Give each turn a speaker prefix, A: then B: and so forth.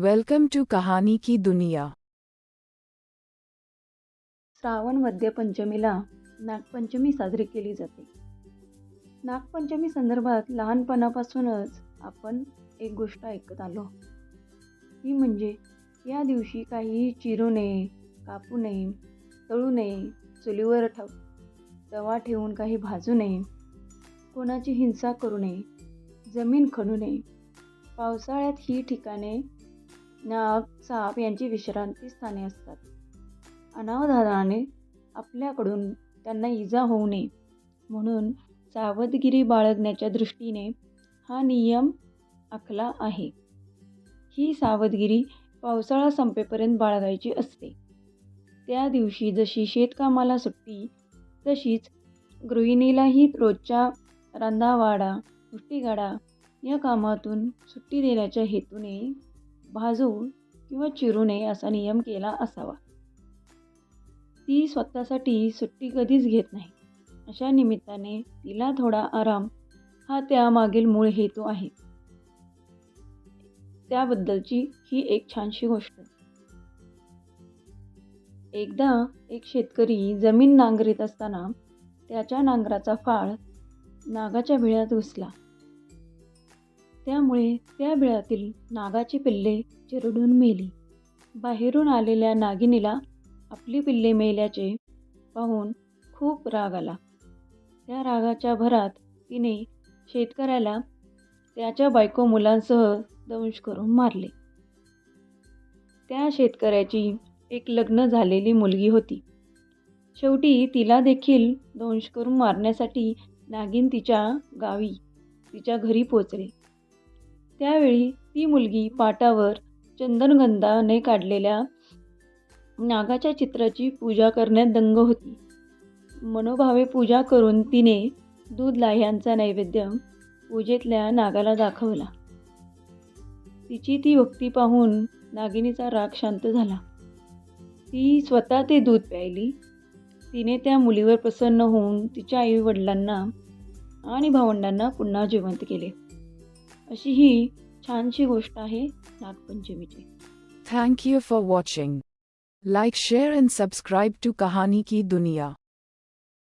A: Welcome to कहानी की दुनिया।
B: श्रावण मध्य पंचमीला नागपंचमी साजरी केली जाते. नागपंचमी संदर्भात लहानपणापासूनच आपण एक गोष्ट ऐकत आलो, ती म्हणजे या दिवशी काहीही चिरू नये, कापू नये, तळू नये, चुलीवर तवा ठेवून काही भाजू नये, कोणाची हिंसा करू नये, जमीन खणू नये. पावसाळ्यात ही ठिकाणे नाग, साप यांची विश्रांती स्थाने असतात. अनावधानाने आपल्याकडून त्यांना इजा होऊ नये म्हणून सावधगिरी बाळगण्याच्या दृष्टीने हा नियम आखला आहे. ही सावधगिरी पावसाळा संपेपर्यंत बाळगायची असते. त्या दिवशी जशी शेतकामाला सुट्टी, तशीच गृहिणीलाही रोजच्या रंधावाडा, कुष्टीगाडा या कामातून सुट्टी देण्याच्या हेतूने भाजू किंवा चिरू नये असा नियम केला असावा. ती स्वतःसाठी सुट्टी कधीच घेत नाही. अशा निमित्ताने तिला थोडा आराम हा त्यामागील मूळ हेतू आहे. त्याबद्दलची ही एक छानशी गोष्ट. एकदा एक शेतकरी जमीन नांगरीत असताना त्याच्या नांगराचा फाळ नागाच्या बिळात घुसला. त्यामुळे त्या बिळातील नागाची पिल्ले चिरडून मेली. बाहेरून आलेल्या नागिनीला आपली पिल्ले मेल्याचे पाहून खूप राग आला. त्या रागाच्या भरात तिने शेतकऱ्याला त्याच्या बायको मुलांसह दंश करून मारले. त्या शेतकऱ्याची एक लग्न झालेली मुलगी होती. शेवटी तिला देखील दंश करून मारण्यासाठी नागिन तिच्या गावी तिच्या घरी पोचले. त्यावेळी ती मुलगी पाटावर चंदनगंधाने काढलेल्या नागाच्या चित्राची पूजा करण्यात दंग होती. मनोभावे पूजा करून तिने दूध लाह्यांचा नैवेद्य पूजेतल्या नागाला दाखवला. तिची ती भक्ती पाहून नागिनीचा राग शांत झाला. ती स्वतः ते दूध प्यायली. तिने त्या मुलीवर प्रसन्न होऊन तिच्या आई वडिलांना आणि भावंडांना पुन्हा जिवंत केले. अशी ही छानशी गोष्ट आहे नागपंचमीची.
A: Thank you for watching. Like, share and subscribe to कहानी की दुनिया.